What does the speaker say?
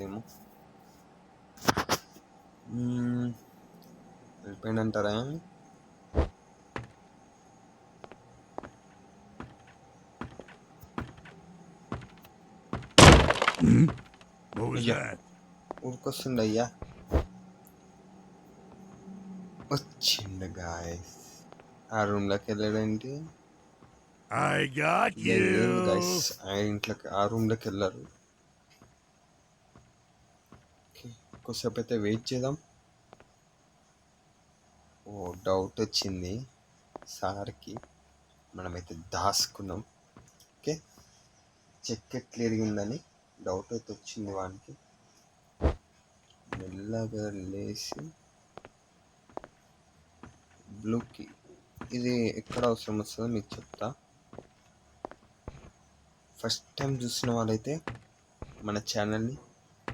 ఏమో వెళ్ళిపోయిందంటారా? అయ్యా ఊరికొస్తుండ అయ్యా వచ్చిండు గాయస్. ఆ రూమ్లోకి వెళ్ళాడేంటి? లేదు గైస్, ఆ ఇంట్లోకి ఆ రూమ్లోకి వెళ్ళారు. కొద్దిసేపు అయితే వెయిట్ చేద్దాం. డౌట్ వచ్చింది సార్కి, మనమైతే దాసుకున్నాం. ఓకే, చెక్ ఎట్లా ఎరిగిందని డౌట్ అయితే వచ్చింది వానికి. మెల్లగా లేచి బ్లూకి ఇది ఎక్కడ అవసరం వస్తుందో మీకు చెప్తా. ఫస్ట్ టైం చూసిన వాళ్ళైతే మన ఛానల్ని